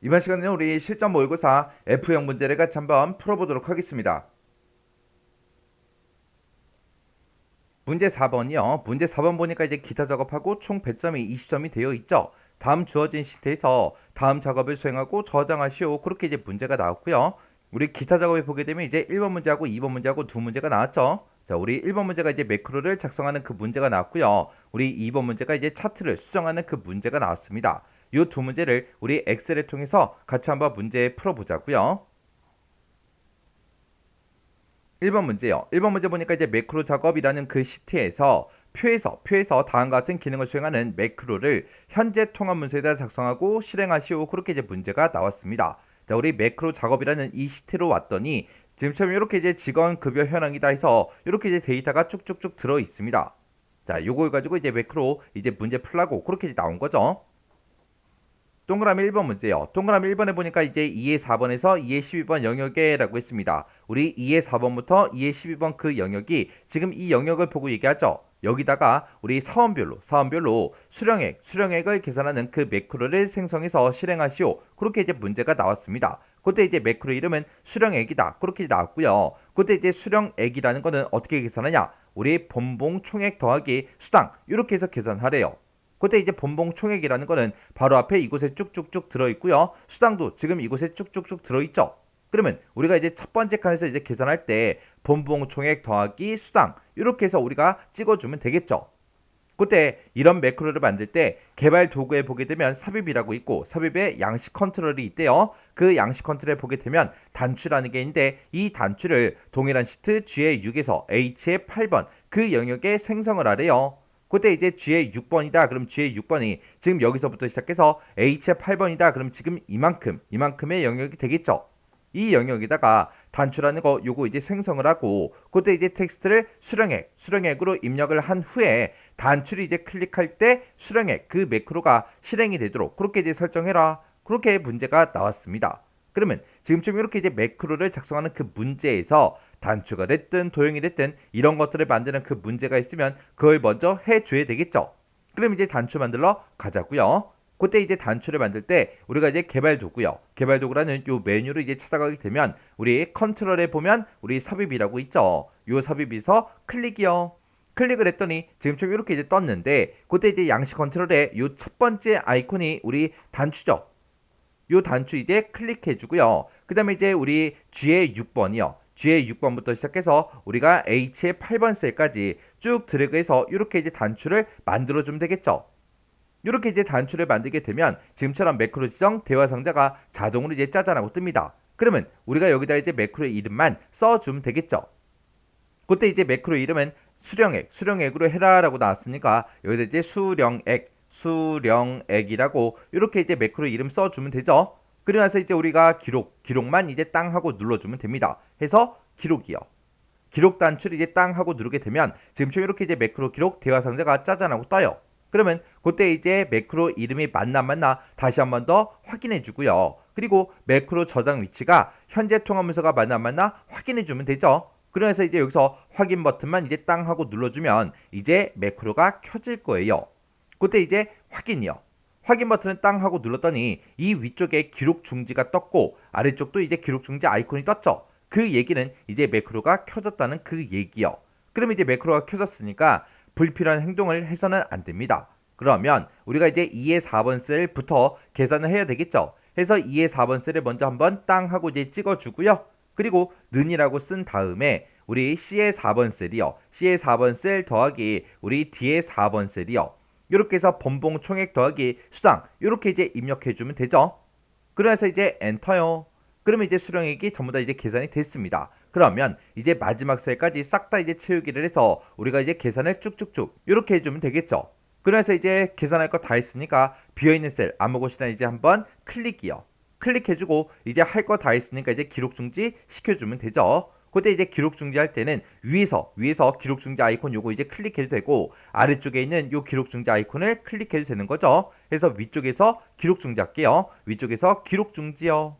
이번 시간에는 우리 실전 모의고사 F형 문제를 같이 한번 풀어보도록 하겠습니다. 문제 4번이요. 문제 4번 보니까 이제 기타 작업하고 총 배점이 20점이 되어 있죠. 다음 주어진 시트에서 다음 작업을 수행하고 저장하시오. 그렇게 이제 문제가 나왔고요. 우리 기타 작업을 보게 되면 이제 1번 문제하고 2번 문제하고 두 문제가 나왔죠. 자, 우리 1번 문제가 이제 매크로를 작성하는 그 문제가 나왔고요. 우리 2번 문제가 이제 차트를 수정하는 그 문제가 나왔습니다. 이 두 문제를 우리 엑셀을 통해서 같이 한번 문제 풀어보자고요. 1번 문제요. 1번 문제 보니까 이제 매크로 작업이라는 그 시트에서 표에서 다음과 같은 기능을 수행하는 매크로를 현재 통합 문서에다 작성하고 실행하시오. 그렇게 이제 문제가 나왔습니다. 자, 우리 매크로 작업이라는 이 시트로 왔더니 지금처럼 이렇게 이제 직원 급여 현황이다 해서 이렇게 이제 데이터가 쭉쭉쭉 들어 있습니다. 자, 요걸 가지고 이제 매크로 이제 문제 풀라고 그렇게 이제 나온 거죠. 동그라미 1번 문제요. 동그라미 1번에 보니까 이제 2의 4번에서 2의 12번 영역에 라고 했습니다. 우리 2의 4번부터 2의 12번 그 영역이 지금 이 영역을 보고 얘기하죠. 여기다가 우리 사원별로 수령액을 계산하는 그 매크로를 생성해서 실행하시오. 그렇게 이제 문제가 나왔습니다. 그때 이제 매크로 이름은 수령액이다. 그렇게 나왔고요. 그때 이제 수령액이라는 거는 어떻게 계산하냐? 우리 본봉 총액 더하기 수당 이렇게 해서 계산하래요. 그때 이제 본봉 총액이라는 거는 바로 앞에 이곳에 쭉쭉쭉 들어있고요. 수당도 지금 이곳에 쭉쭉쭉 들어있죠. 그러면 우리가 이제 첫 번째 칸에서 이제 계산할 때 본봉 총액 더하기 수당 이렇게 해서 우리가 찍어주면 되겠죠. 그때 이런 매크로를 만들 때 개발 도구에 보게 되면 삽입이라고 있고 삽입에 양식 컨트롤이 있대요. 그 양식 컨트롤에 보게 되면 단추라는 게 있는데 이 단추를 동일한 시트 G의 6에서 H의 8번 그 영역에 생성을 하래요. 그때 이제 G의 6번이다. 그럼 G의 6번이 지금 여기서부터 시작해서 H의 8번이다. 그럼 지금 이만큼의 영역이 되겠죠. 이 영역에다가 단추라는 거 요거 이제 생성을 하고 그때 이제 텍스트를 수령액으로 입력을 한 후에 단추를 이제 클릭할 때 수령액 그 매크로가 실행이 되도록 그렇게 이제 설정해라. 그렇게 문제가 나왔습니다. 그러면 지금쯤 이렇게 이제 매크로를 작성하는 그 문제에서 단추가 됐든 도형이 됐든 이런 것들을 만드는 그 문제가 있으면 그걸 먼저 해줘야 되겠죠. 그럼 이제 단추 만들러 가자고요. 그때 이제 단추를 만들 때 우리가 이제 개발 도구요. 개발 도구라는 요 메뉴를 이제 찾아가게 되면 우리 컨트롤에 보면 우리 삽입이라고 있죠. 요 삽입에서 클릭이요. 클릭을 했더니 지금처럼 이렇게 이제 떴는데 그때 이제 양식 컨트롤에 요 첫 번째 아이콘이 우리 단추죠. 요 단추 이제 클릭해 주고요. 그 다음에 이제 우리 G의 6번이요. G의 6번부터 시작해서 우리가 H의 8번 셀까지 쭉 드래그해서 이렇게 이제 단추를 만들어 주면 되겠죠. 이렇게 이제 단추를 만들게 되면 지금처럼 매크로 지정 대화 상자가 자동으로 이제 짜잔하고 뜹니다. 그러면 우리가 여기다 이제 매크로의 이름만 써주면 되겠죠. 그때 이제 매크로 이름은 수령액으로 해라라고 나왔으니까 여기다 이제 수령액이라고 이렇게 이제 매크로 이름 써주면 되죠. 그리고 나서 이제 우리가 기록만 이제 땅 하고 눌러주면 됩니다. 해서 기록이요. 기록 단추를 이제 땅 하고 누르게 되면 지금처럼 이렇게 이제 매크로 기록 대화 상자가 짜잔하고 떠요. 그러면 그때 이제 매크로 이름이 맞나 다시 한 번 더 확인해 주고요. 그리고 매크로 저장 위치가 현재 통합 문서가 맞나 확인해 주면 되죠. 그래서 이제 여기서 확인 버튼만 이제 땅 하고 눌러주면 이제 매크로가 켜질 거예요. 그때 이제 확인이요. 확인 버튼을 땅 하고 눌렀더니 이 위쪽에 기록 중지가 떴고 아래쪽도 이제 기록 중지 아이콘이 떴죠. 그 얘기는 이제 매크로가 켜졌다는 그 얘기요. 그럼 이제 매크로가 켜졌으니까 불필요한 행동을 해서는 안 됩니다. 그러면 우리가 이제 2의 4번 셀부터 계산을 해야 되겠죠. 해서 2의 4번 셀을 먼저 한번 땅 하고 이제 찍어주고요. 그리고 는이라고 쓴 다음에 우리 C의 4번 셀이요. C의 4번 셀 더하기 우리 D의 4번 셀이요. 이렇게 해서 본봉 총액 더하기 수당 이렇게 이제 입력해주면 되죠. 그래서 이제 엔터요. 그러면 이제 수령액이 전부 다 이제 계산이 됐습니다. 그러면 이제 마지막 셀까지 싹 다 이제 채우기를 해서 우리가 이제 계산을 쭉쭉쭉 이렇게 해주면 되겠죠. 그래서 이제 계산할 거 다 했으니까 비어있는 셀 아무것이나 이제 한번 클릭이요. 클릭해주고 이제 할 거 다 했으니까 이제 기록 중지 시켜주면 되죠. 그때 이제 기록 중지할 때는 위에서 기록 중지 아이콘 요거 이제 클릭해도 되고 아래쪽에 있는 요 기록 중지 아이콘을 클릭해도 되는 거죠. 그래서 위쪽에서 기록 중지할게요. 위쪽에서 기록 중지요.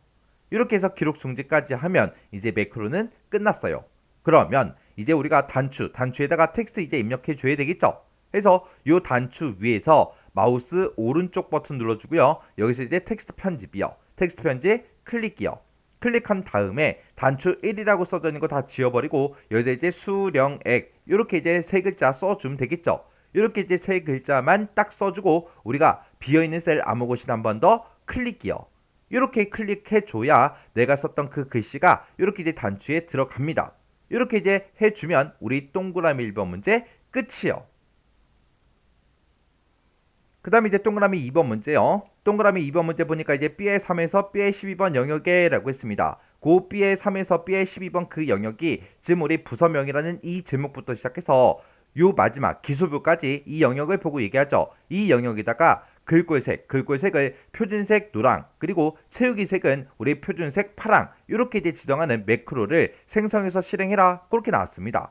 이렇게 해서 기록 중지까지 하면 이제 매크로는 끝났어요. 그러면 이제 우리가 단추에다가 텍스트 이제 입력해 줘야 되겠죠. 그래서 요 단추 위에서 마우스 오른쪽 버튼 눌러주고요. 여기서 이제 텍스트 편집이요. 텍스트 편지 클릭이요. 클릭한 다음에 단추 1이라고 써져 있는 거 다 지워버리고 여기다 이제 수령액 이렇게 이제 세 글자 써주면 되겠죠. 이렇게 이제 세 글자만 딱 써주고 우리가 비어있는 셀 아무 곳이나 한 번 더 클릭이요. 이렇게 클릭해줘야 내가 썼던 그 글씨가 이렇게 이제 단추에 들어갑니다. 이렇게 이제 해주면 우리 동그라미 1번 문제 끝이요. 그 다음에 이제 동그라미 2번 문제요. 동그라미 2번 문제 보니까 이제 B의 3에서 B의 12번 영역에 라고 했습니다. 그 B의 3에서 B의 12번 그 영역이 지금 우리 부서명이라는 이 제목부터 시작해서 요 마지막 기수부까지 이 영역을 보고 얘기하죠. 이 영역에다가 글꼴색을 표준색 노랑 그리고 채우기색은 우리 표준색 파랑 이렇게 이제 지정하는 매크로를 생성해서 실행해라 그렇게 나왔습니다.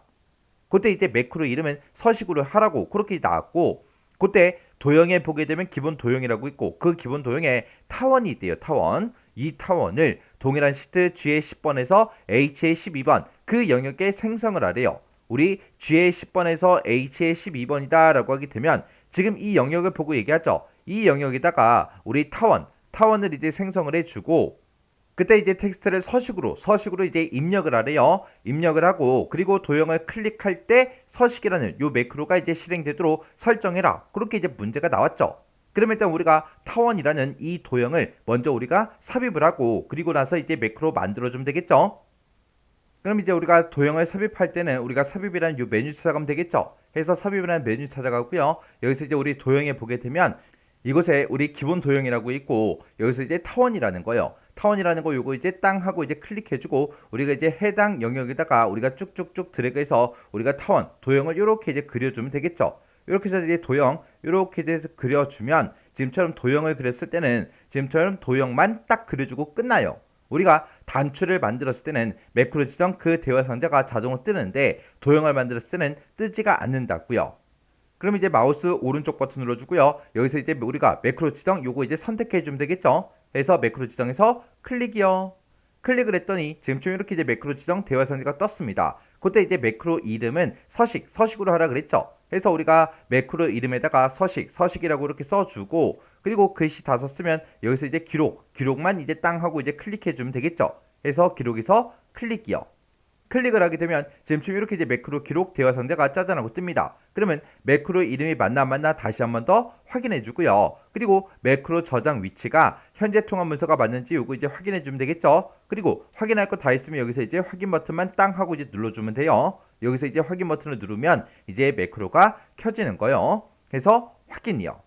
그때 이제 매크로 이름은 서식으로 하라고 그렇게 나왔고 그때 도형에 보게 되면 기본 도형이라고 있고 그 기본 도형에 타원이 있대요. 타원. 이 타원을 동일한 시트 G의 10번에서 H의 12번 그 영역에 생성을 하래요. 우리 G의 10번에서 H의 12번이다 라고 하게 되면 지금 이 영역을 보고 얘기하죠. 이 영역에다가 우리 타원을 이제 생성을 해주고 그때 이제 텍스트를 서식으로 이제 입력을 하래요. 입력을 하고 그리고 도형을 클릭할 때 서식이라는 요 매크로가 이제 실행되도록 설정해라. 그렇게 이제 문제가 나왔죠. 그러면 일단 우리가 타원이라는 이 도형을 먼저 우리가 삽입을 하고 그리고 나서 이제 매크로 만들어주면 되겠죠. 그럼 이제 우리가 도형을 삽입할 때는 우리가 삽입이라는 요 메뉴 찾아가면 되겠죠. 해서 삽입이라는 메뉴 찾아가고요. 여기서 이제 우리 도형에 보게 되면 이곳에 우리 기본 도형이라고 있고 여기서 이제 타원이라는 거요. 타원이라는 거 요거 이제 땅 하고 이제 클릭해주고 우리가 이제 해당 영역에다가 우리가 쭉쭉쭉 드래그해서 우리가 타원 도형을 이렇게 이제 그려주면 되겠죠. 이렇게 해서 이제 도형 이렇게 이제 그려주면 지금처럼 도형을 그렸을 때는 지금처럼 도형만 딱 그려주고 끝나요. 우리가 단추를 만들었을 때는 매크로 지정 그 대화 상자가 자동으로 뜨는데 도형을 만들었을 때는 뜨지가 않는다고요. 그럼 이제 마우스 오른쪽 버튼 눌러주고요. 여기서 이제 우리가 매크로 지정 요거 이제 선택해주면 되겠죠. 해서 매크로 지정해서 클릭이요. 클릭을 했더니 지금처럼 이렇게 이제 매크로 지정 대화 상자가 떴습니다. 그때 이제 매크로 이름은 서식으로 하라 그랬죠. 해서 우리가 매크로 이름에다가 서식이라고 이렇게 써주고 그리고 글씨 다 썼으면 여기서 이제 기록만 이제 땅 하고 이제 클릭해주면 되겠죠. 해서 기록에서 클릭이요. 클릭을 하게 되면 지금처럼 이렇게 이제 매크로 기록 대화 상자가 짜잔하고 뜹니다. 그러면 매크로 이름이 맞나 안 맞나 다시 한 번 더 확인해 주고요. 그리고 매크로 저장 위치가 현재 통합 문서가 맞는지 요거 이제 확인해 주면 되겠죠. 그리고 확인할 거 다 있으면 여기서 이제 확인 버튼만 땅 하고 이제 눌러주면 돼요. 여기서 이제 확인 버튼을 누르면 이제 매크로가 켜지는 거예요. 그래서 확인이요.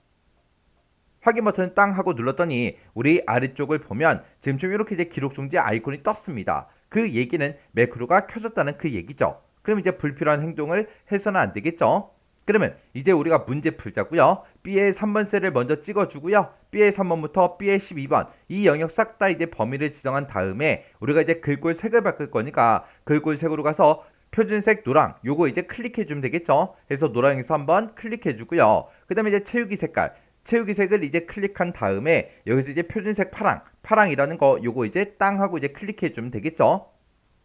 확인 버튼 땅 하고 눌렀더니 우리 아래쪽을 보면 지금처럼 이렇게 이제 기록 중지 아이콘이 떴습니다. 그 얘기는 매크로가 켜졌다는 그 얘기죠. 그럼 이제 불필요한 행동을 해서는 안 되겠죠. 그러면 이제 우리가 문제 풀자고요. B의 3번 셀을 먼저 찍어주고요. B의 3번부터 B의 12번 이 영역 싹 다 이제 범위를 지정한 다음에 우리가 이제 글꼴 색을 바꿀 거니까 글꼴 색으로 가서 표준색 노랑 요거 이제 클릭해 주면 되겠죠. 그래서 노랑에서 한번 클릭해 주고요. 그 다음에 이제 채우기 색을 이제 클릭한 다음에 여기서 이제 표준색 파랑이라는 거 요거 이제 땅 하고 이제 클릭해 주면 되겠죠.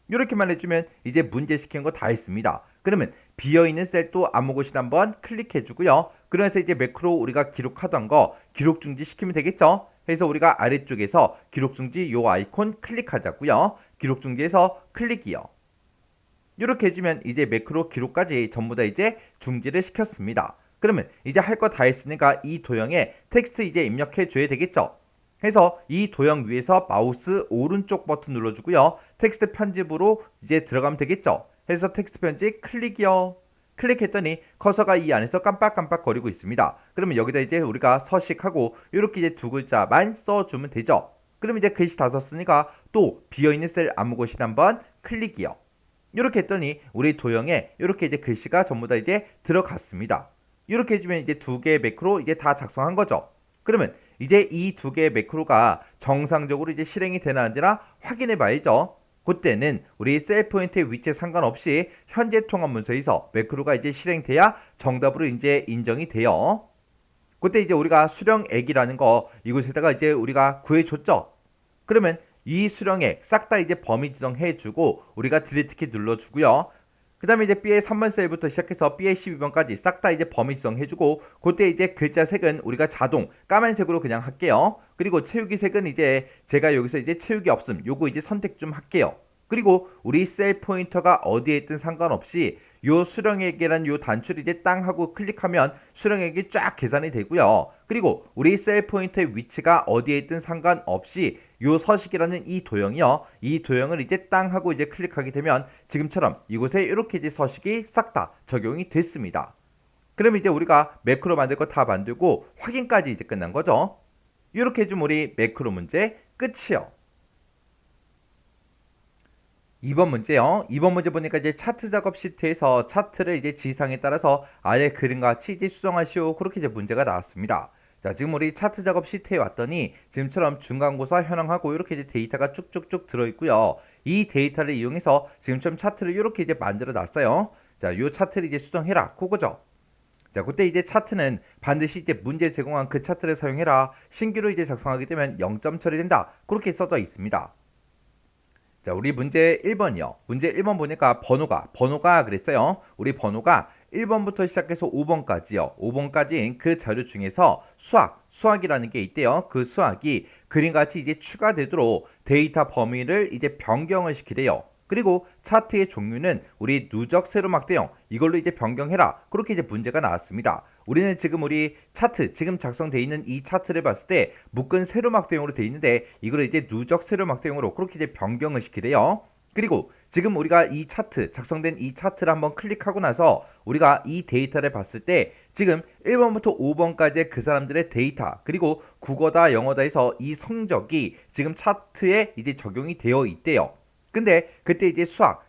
이렇게만 해주면 이제 문제 시킨 거 다 했습니다. 그러면 비어있는 셀도 아무 곳이나 한번 클릭해 주고요. 그래서 이제 매크로 우리가 기록하던 거 기록 중지 시키면 되겠죠. 그래서 우리가 아래쪽에서 기록 중지 요 아이콘 클릭하자고요. 기록 중지에서 클릭이요. 이렇게 해주면 이제 매크로 기록까지 전부 다 이제 중지를 시켰습니다. 그러면 이제 할 거 다 했으니까 이 도형에 텍스트 이제 입력해 줘야 되겠죠. 해서 이 도형 위에서 마우스 오른쪽 버튼 눌러주고요. 텍스트 편집으로 이제 들어가면 되겠죠. 해서 텍스트 편집 클릭이요. 클릭했더니 커서가 이 안에서 깜빡깜빡 거리고 있습니다. 그러면 여기다 이제 우리가 서식하고 이렇게 이제 두 글자만 써주면 되죠. 그럼 이제 글씨 다 썼으니까 또 비어있는 셀 아무 곳이나 한번 클릭이요. 이렇게 했더니 우리 도형에 이렇게 이제 글씨가 전부 다 이제 들어갔습니다. 이렇게 해주면 이제 두 개의 매크로 이제 다 작성한 거죠. 그러면 이제 이 두 개의 매크로가 정상적으로 이제 실행이 되나 안 되나 확인해 봐야죠. 그때는 우리 셀 포인트의 위치에 상관없이 현재 통합 문서에서 매크로가 이제 실행돼야 정답으로 이제 인정이 돼요. 그때 이제 우리가 수령액이라는 거 이곳에다가 이제 우리가 구해줬죠. 그러면 이 수령액 싹 다 이제 범위 지정해주고 우리가 딜리트 키 눌러주고요. 그 다음에 이제 B의 3번 셀부터 시작해서 B의 12번까지 싹 다 이제 범위 지정해주고 그때 이제 글자 색은 우리가 자동 까만색으로 그냥 할게요. 그리고 그리고 채우기 색은 이제 제가 여기서 이제 채우기 없음 요거 이제 선택 좀 할게요. 그리고 우리 셀 포인터가 어디에 있든 상관없이 요 수령액이란 요 단추를 이제 땅 하고 클릭하면 수령액이 쫙 계산이 되고요. 그리고 우리 셀 포인터의 위치가 어디에 있든 상관없이 요 서식이라는 이 도형이요. 이 도형을 이제 땅 하고 이제 클릭하게 되면 지금처럼 이곳에 이렇게 이제 서식이 싹 다 적용이 됐습니다. 그럼 이제 우리가 매크로 만들 거 다 만들고 확인까지 이제 끝난 거죠. 이렇게 해주면 우리 매크로 문제 끝이요. 2번 문제요. 2번 문제 보니까 이제 차트 작업 시트에서 차트를 이제 지상에 따라서 아래 그림과 같이 이제 수정하시오. 그렇게 이제 문제가 나왔습니다. 자, 지금 우리 차트 작업 시트에 왔더니 지금처럼 중간고사 현황하고 이렇게 이제 데이터가 쭉쭉쭉 들어있고요. 이 데이터를 이용해서 지금처럼 차트를 이렇게 이제 만들어 놨어요. 자, 요 차트를 이제 수정해라. 그거죠. 자, 그때 이제 차트는 반드시 이제 문제 제공한 그 차트를 사용해라. 신규로 이제 작성하게 되면 0점 처리된다. 그렇게 써져 있습니다. 자, 우리 문제 1번이요. 문제 1번 보니까 번호가 그랬어요. 우리 번호가 1번부터 시작해서 5번까지요. 5번까지인 그 자료 중에서 수학이라는 게 있대요. 그 수학이 그림같이 이제 추가되도록 데이터 범위를 이제 변경을 시키래요. 그리고 차트의 종류는 우리 누적 세로막대형 이걸로 이제 변경해라. 그렇게 이제 문제가 나왔습니다. 우리는 지금 우리 차트 지금 작성되어 있는 이 차트를 봤을 때 묶은 세로막대형으로 되어 있는데 이걸 이제 누적 세로막대형으로 그렇게 이제 변경을 시키래요. 그리고 지금 우리가 이 차트 작성된 이 차트를 한번 클릭하고 나서 우리가 이 데이터를 봤을 때 지금 1번부터 5번까지의 그 사람들의 데이터 그리고 국어다 영어다 해서 이 성적이 지금 차트에 이제 적용이 되어 있대요. 근데 그때 이제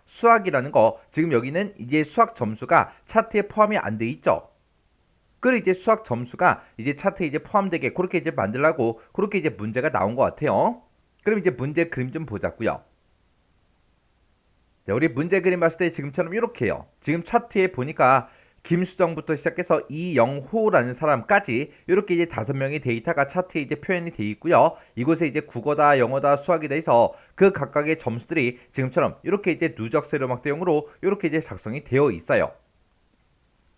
수학이라는 거 지금 여기는 이제 수학 점수가 차트에 포함이 안 돼 있죠. 그리고 이제 수학 점수가 이제 차트에 이제 포함되게 그렇게 이제 만들라고 그렇게 이제 문제가 나온 것 같아요. 그럼 이제 문제 그림 좀 보자고요. 자, 우리 문제 그림 봤을 때 지금처럼 이렇게요. 지금 차트에 보니까 김수정부터 시작해서 이영호라는 사람까지 이렇게 이제 5명의 데이터가 차트에 이제 표현이 되어 있고요. 이곳에 이제 국어다, 영어다, 수학이다 해서 그 각각의 점수들이 지금처럼 이렇게 이제 누적 세로막대형으로 이렇게 이제 작성이 되어 있어요.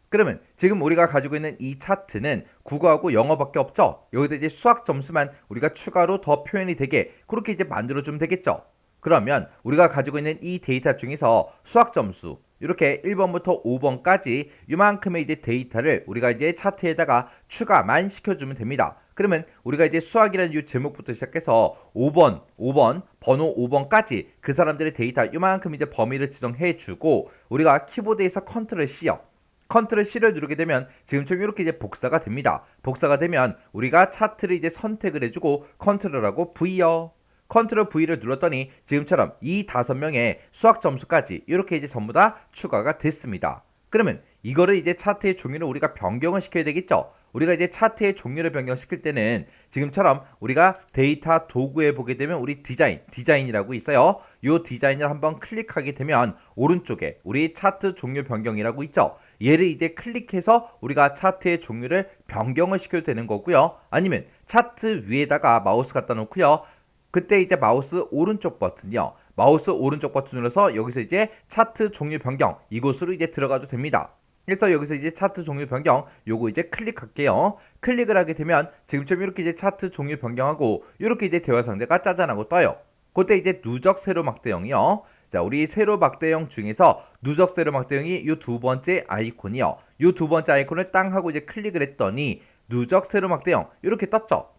그러면 지금 우리가 가지고 있는 이 차트는 국어하고 영어밖에 없죠. 여기다 이제 수학 점수만 우리가 추가로 더 표현이 되게 그렇게 이제 만들어주면 되겠죠. 그러면 우리가 가지고 있는 이 데이터 중에서 수학 점수 이렇게 1번부터 5번까지 이만큼의 이제 데이터를 우리가 이제 차트에다가 추가만 시켜주면 됩니다. 그러면 우리가 이제 수학이라는 이 제목부터 시작해서 5번, 번호 5번까지 그 사람들의 데이터 이만큼 이제 범위를 지정해주고 우리가 키보드에서 컨트롤 C요. 컨트롤 C를 누르게 되면 지금처럼 이렇게 이제 복사가 됩니다. 복사가 되면 우리가 차트를 이제 선택을 해주고 컨트롤하고 V요. 컨트롤 V를 눌렀더니 지금처럼 이 5명의 수학 점수까지 이렇게 이제 전부 다 추가가 됐습니다. 그러면 이거를 이제 차트의 종류를 우리가 변경을 시켜야 되겠죠. 우리가 이제 차트의 종류를 변경시킬 때는 지금처럼 우리가 데이터 도구에 보게 되면 우리 디자인이라고 있어요. 이 디자인을 한번 클릭하게 되면 오른쪽에 우리 차트 종류 변경이라고 있죠. 얘를 이제 클릭해서 우리가 차트의 종류를 변경을 시켜도 되는 거고요. 아니면 차트 위에다가 마우스 갖다 놓고요. 그때 이제 마우스 오른쪽 버튼이요. 마우스 오른쪽 버튼 눌러서 여기서 이제 차트 종류 변경 이곳으로 이제 들어가도 됩니다. 그래서 여기서 이제 차트 종류 변경 요거 이제 클릭할게요. 클릭을 하게 되면 지금처럼 이렇게 이제 차트 종류 변경하고 이렇게 이제 대화 상자가 짜잔하고 떠요. 그때 이제 누적 세로막대형이요. 자, 우리 세로막대형 중에서 누적 세로막대형이 이 두 번째 아이콘이요. 이 두 번째 아이콘을 땅 하고 이제 클릭을 했더니 누적 세로막대형 이렇게 떴죠.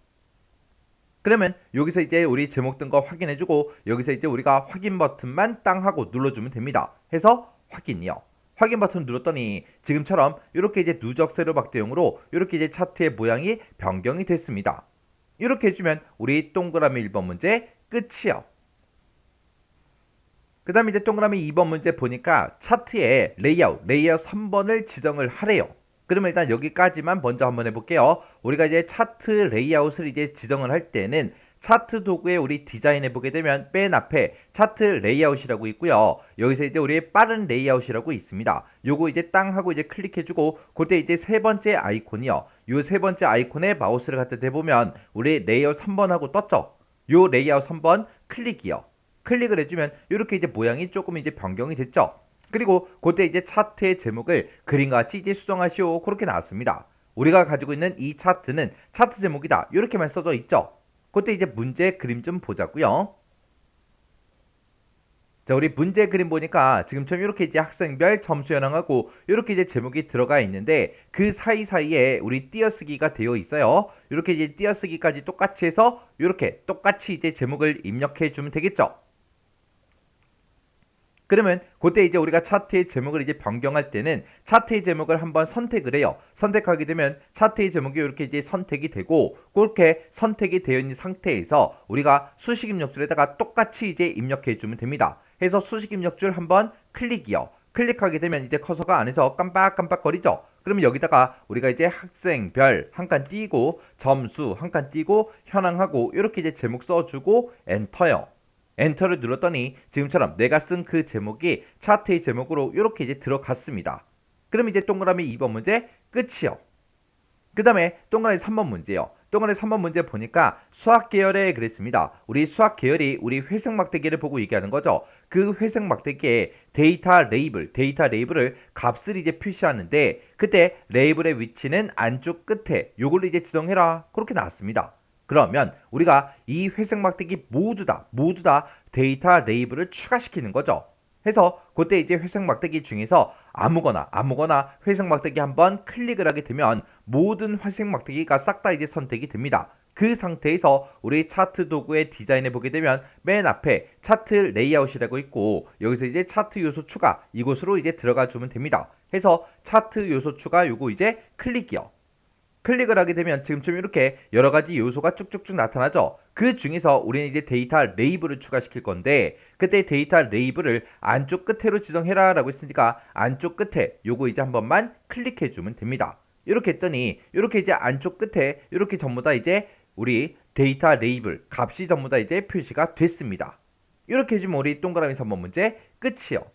그러면 여기서 이제 우리 제목 뜬 거 확인해주고 여기서 이제 우리가 확인 버튼만 땅 하고 눌러주면 됩니다. 해서 확인이요. 확인 버튼 눌렀더니 지금처럼 이렇게 이제 누적 세로막대형으로 이렇게 이제 차트의 모양이 변경이 됐습니다. 이렇게 해주면 우리 동그라미 1번 문제 끝이요. 그 다음에 이제 동그라미 2번 문제 보니까 차트에 레이아웃 3번을 지정을 하래요. 그러면 일단 여기까지만 먼저 한번 해볼게요. 우리가 이제 차트 레이아웃을 이제 지정을 할 때는 차트 도구에 우리 디자인해 보게 되면 맨 앞에 차트 레이아웃이라고 있고요. 여기서 이제 우리 빠른 레이아웃이라고 있습니다. 요거 이제 땅 하고 이제 클릭해주고 그때 이제 세 번째 아이콘이요. 요 세 번째 아이콘에 마우스를 갖다 대보면 우리 레이아웃 3번하고 떴죠. 요 레이아웃 3번 클릭이요. 클릭을 해주면 이렇게 이제 모양이 조금 이제 변경이 됐죠. 그리고 그때 이제 차트의 제목을 그림같이 이제 수정하시오 그렇게 나왔습니다. 우리가 가지고 있는 이 차트는 차트 제목이다 이렇게만 써져 있죠. 그때 이제 문제 그림 좀 보자고요. 자, 우리 문제 그림 보니까 지금처럼 이렇게 이제 학생별 점수 현황하고 이렇게 이제 제목이 들어가 있는데 그 사이사이에 우리 띄어쓰기가 되어 있어요. 이렇게 이제 띄어쓰기까지 똑같이 해서 이렇게 똑같이 이제 제목을 입력해 주면 되겠죠. 그러면 그때 이제 우리가 차트의 제목을 이제 변경할 때는 차트의 제목을 한번 선택을 해요. 선택하게 되면 차트의 제목이 이렇게 이제 선택이 되고 그렇게 선택이 되어 있는 상태에서 우리가 수식 입력줄에다가 똑같이 이제 입력해 주면 됩니다. 해서 수식 입력줄 한번 클릭이요. 클릭하게 되면 이제 커서가 안에서 깜빡깜빡거리죠. 그러면 여기다가 우리가 이제 학생별 한 칸 띄고 점수 한 칸 띄고 현황하고 이렇게 이제 제목 써주고 엔터요. 엔터를 눌렀더니 지금처럼 내가 쓴 그 제목이 차트의 제목으로 이렇게 이제 들어갔습니다. 그럼 이제 동그라미 2번 문제 끝이요. 그 다음에 동그라미 3번 문제요. 동그라미 3번 문제 보니까 수학 계열에 그랬습니다. 우리 수학 계열이 우리 회색 막대기를 보고 얘기하는 거죠. 그 회색 막대기에 데이터 레이블을 값을 이제 표시하는데 그때 레이블의 위치는 안쪽 끝에 요걸로 이제 지정해라. 그렇게 나왔습니다. 그러면 우리가 이 회색 막대기 모두 다 데이터 레이블을 추가시키는 거죠. 해서 그때 이제 회색 막대기 중에서 아무거나 회색 막대기 한번 클릭을 하게 되면 모든 회색 막대기가 싹 다 이제 선택이 됩니다. 그 상태에서 우리 차트 도구의 디자인에 보게 되면 맨 앞에 차트 레이아웃이라고 있고 여기서 이제 차트 요소 추가 이곳으로 이제 들어가 주면 됩니다. 해서 차트 요소 추가 요거 이제 클릭이요. 클릭을 하게 되면 지금처럼 이렇게 여러 가지 요소가 쭉쭉쭉 나타나죠. 그 중에서 우리는 이제 데이터 레이블을 추가시킬 건데 그때 데이터 레이블을 안쪽 끝으로 지정해라 라고 했으니까 안쪽 끝에 요거 이제 한 번만 클릭해 주면 됩니다. 이렇게 했더니 이렇게 이제 안쪽 끝에 이렇게 전부 다 이제 우리 데이터 레이블 값이 전부 다 이제 표시가 됐습니다. 이렇게 해주면 우리 동그라미 3번 문제 끝이요.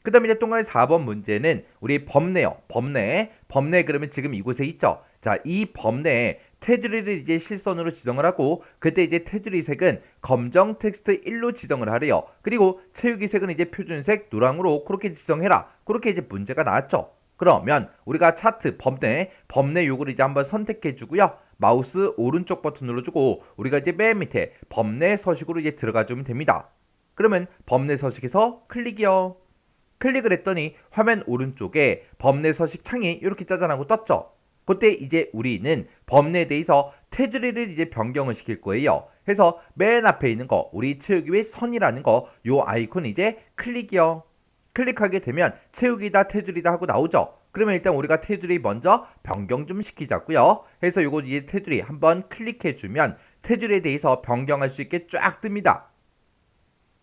그 다음에 이제 동그라미 4번 문제는 우리 범례요. 범례 그러면 지금 이곳에 있죠. 자, 이 범례에 테두리를 이제 실선으로 지정을 하고 그때 이제 테두리 색은 검정 텍스트 1로 지정을 하래요. 그리고 채우기 색은 이제 표준색 노랑으로 그렇게 지정해라. 그렇게 이제 문제가 나왔죠. 그러면 우리가 차트 범례 요거를 이제 한번 선택해 주고요. 마우스 오른쪽 버튼 눌러주고 우리가 이제 맨 밑에 범례 서식으로 이제 들어가 주면 됩니다. 그러면 범례 서식에서 클릭이요. 클릭을 했더니 화면 오른쪽에 범례 서식 창이 이렇게 짜잔하고 떴죠. 그때 이제 우리는 범례에 대해서 테두리를 이제 변경을 시킬 거예요. 해서 맨 앞에 있는 거 우리 채우기 위해 선이라는 거 요 아이콘 이제 클릭이요. 클릭하게 되면 채우기다 테두리다 하고 나오죠. 그러면 일단 우리가 테두리 먼저 변경 좀 시키자고요. 해서 요거 이제 테두리 한번 클릭해 주면 테두리에 대해서 변경할 수 있게 쫙 뜹니다.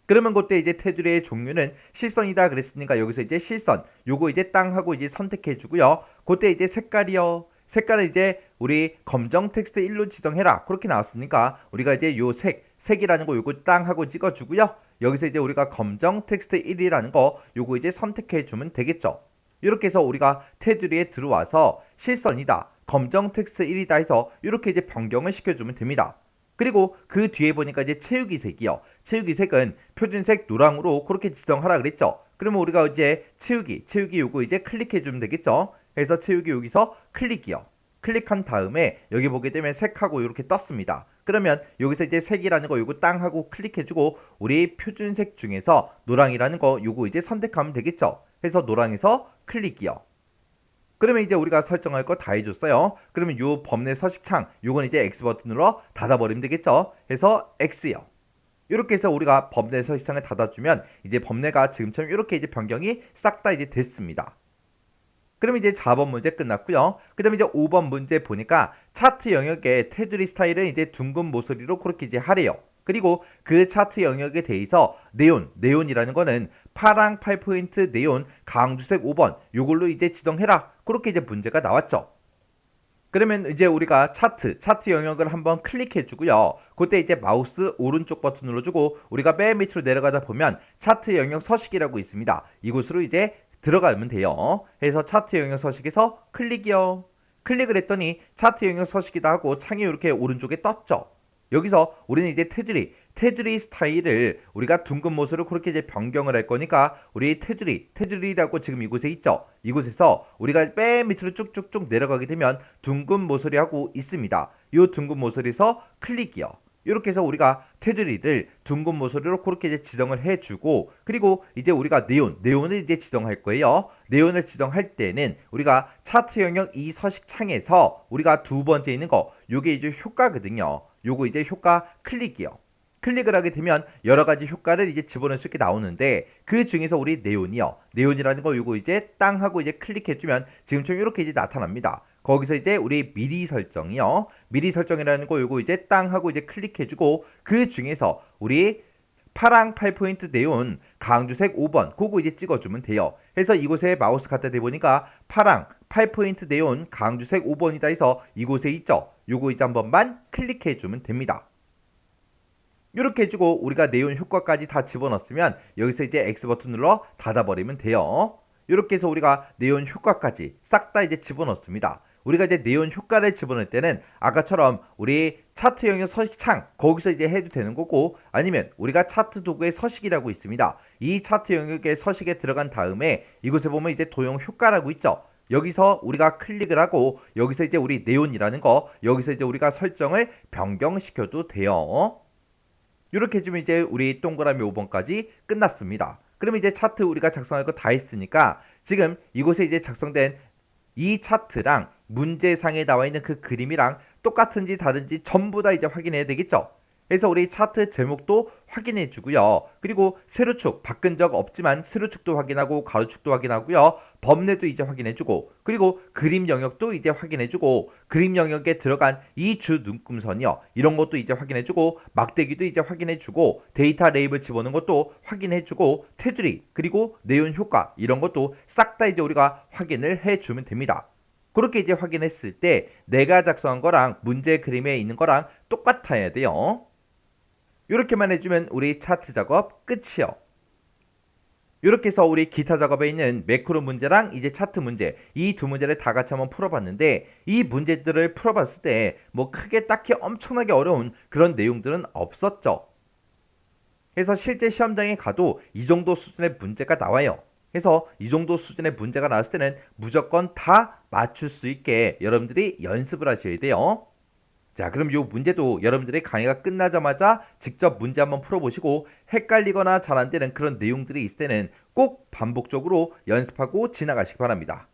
그러면 그때 이제 테두리의 종류는 실선이다 그랬으니까 여기서 이제 실선 요거 이제 땅하고 이제 선택해 주고요. 그때 이제 색깔이요. 색깔은 이제 우리 검정 텍스트 1로 지정해라. 그렇게 나왔으니까 우리가 이제 요 색이라는 거 요거 땅하고 찍어 주고요. 여기서 이제 우리가 검정 텍스트 1이라는 거 요거 이제 선택해 주면 되겠죠. 이렇게 해서 우리가 테두리에 들어와서 실선이다. 검정 텍스트 1이다 해서 이렇게 이제 변경을 시켜 주면 됩니다. 그리고 그 뒤에 보니까 이제 채우기 색이요. 채우기 색은 표준색 노랑으로 그렇게 지정하라 그랬죠. 그러면 우리가 이제 채우기 요거 이제 클릭해 주면 되겠죠. 그래서 채우기 여기서 클릭이요. 클릭한 다음에 여기 보게 되면 색하고 이렇게 떴습니다. 그러면 여기서 이제 색이라는 거 요거 땅하고 클릭해주고 우리 표준색 중에서 노랑이라는 거 요거 이제 선택하면 되겠죠. 그래서 노랑에서 클릭이요. 그러면 이제 우리가 설정할 거 다 해줬어요. 그러면 요 범례 서식창 요건 이제 X 버튼으로 닫아버리면 되겠죠. 그래서 X요. 이렇게 해서 우리가 범례 서식창을 닫아주면 이제 범례가 지금처럼 이렇게 이제 변경이 싹 다 이제 됐습니다. 그럼 이제 4번 문제 끝났고요. 그 다음에 이제 5번 문제 보니까 차트 영역의 테두리 스타일은 이제 둥근 모서리로 그렇게 이제 하래요. 그리고 그 차트 영역에 대해서 네온이라는 거는 파랑 8포인트 네온 강주색 5번 요걸로 이제 지정해라. 그렇게 이제 문제가 나왔죠. 그러면 이제 우리가 차트 영역을 한번 클릭해 주고요. 그때 이제 마우스 오른쪽 버튼 눌러주고 우리가 맨 밑으로 내려가다 보면 차트 영역 서식이라고 있습니다. 이곳으로 이제 들어가면 돼요. 해서 차트 영역 서식에서 클릭이요. 클릭을 했더니 차트 영역 서식이다 하고 창이 이렇게 오른쪽에 떴죠. 여기서 우리는 이제 테두리 스타일을 우리가 둥근 모서리로 그렇게 이제 변경을 할 거니까 우리 테두리라고 지금 이곳에 있죠. 이곳에서 우리가 맨 밑으로 쭉쭉쭉 내려가게 되면 둥근 모서리하고 있습니다. 이 둥근 모서리에서 클릭이요. 이렇게 해서 우리가 테두리를 둥근 모서리로 그렇게 이제 지정을 해주고, 그리고 이제 우리가 네온을 이제 지정할 거예요. 네온을 지정할 때는 우리가 차트 영역 이 서식 창에서 우리가 두 번째 있는 거, 요게 이제 효과거든요. 요거 이제 효과 클릭이요. 클릭을 하게 되면 여러 가지 효과를 이제 집어넣을 수 있게 나오는데, 그 중에서 우리 네온이요. 네온이라는 거 요거 이제 땅 하고 이제 클릭해주면 지금처럼 이렇게 이제 나타납니다. 거기서 이제 우리 미리 설정이요. 미리 설정이라는 거 요거 이제 땅 하고 이제 클릭해주고, 그 중에서 우리 파랑 8포인트 네온 강주색 5번 그거 이제 찍어주면 돼요. 해서 이곳에 마우스 갖다 대보니까 파랑 8포인트 네온 강주색 5번이다 해서 이곳에 있죠. 요거 이제 한 번만 클릭해주면 됩니다. 이렇게 해주고 우리가 네온 효과까지 다 집어넣었으면 여기서 이제 X 버튼 눌러 닫아버리면 돼요. 이렇게 해서 우리가 네온 효과까지 싹 다 이제 집어넣습니다. 우리가 이제 네온 효과를 집어넣을 때는 아까처럼 우리 차트 영역 서식창 거기서 이제 해도 되는 거고, 아니면 우리가 차트 도구의 서식이라고 있습니다. 이 차트 영역의 서식에 들어간 다음에 이곳에 보면 이제 도형 효과라고 있죠. 여기서 우리가 클릭을 하고 여기서 이제 우리 네온이라는 거 여기서 이제 우리가 설정을 변경시켜도 돼요. 이렇게 해주면 이제 우리 동그라미 5번까지 끝났습니다. 그러면 이제 차트 우리가 작성할 거 다 했으니까 지금 이곳에 이제 작성된 이 차트랑 문제상에 나와 있는 그 그림이랑 똑같은지 다른지 전부 다 이제 확인해야 되겠죠. 그래서 우리 차트 제목도 확인해 주고요. 그리고 세로축 바꾼 적 없지만 세로축도 확인하고 가로축도 확인하고요. 범례도 이제 확인해 주고, 그리고 그림 영역도 이제 확인해 주고, 그림 영역에 들어간 이 주 눈금선이요. 이런 것도 이제 확인해 주고, 막대기도 이제 확인해 주고, 데이터 레이블 집어넣은 것도 확인해 주고, 테두리 그리고 네온 효과 이런 것도 싹 다 이제 우리가 확인을 해 주면 됩니다. 그렇게 이제 확인했을 때 내가 작성한 거랑 문제 그림에 있는 거랑 똑같아야 돼요. 이렇게만 해주면 우리 차트 작업 끝이요. 이렇게 해서 우리 기타 작업에 있는 매크로 문제랑 이제 차트 문제 이 두 문제를 다 같이 한번 풀어봤는데, 이 문제들을 풀어봤을 때 뭐 크게 딱히 엄청나게 어려운 그런 내용들은 없었죠. 그래서 실제 시험장에 가도 이 정도 수준의 문제가 나와요. 그래서 이 정도 수준의 문제가 나왔을 때는 무조건 다 맞출 수 있게 여러분들이 연습을 하셔야 돼요. 자, 그럼 이 문제도 여러분들이 강의가 끝나자마자 직접 문제 한번 풀어보시고 헷갈리거나 잘 안 되는 그런 내용들이 있을 때는 꼭 반복적으로 연습하고 지나가시기 바랍니다.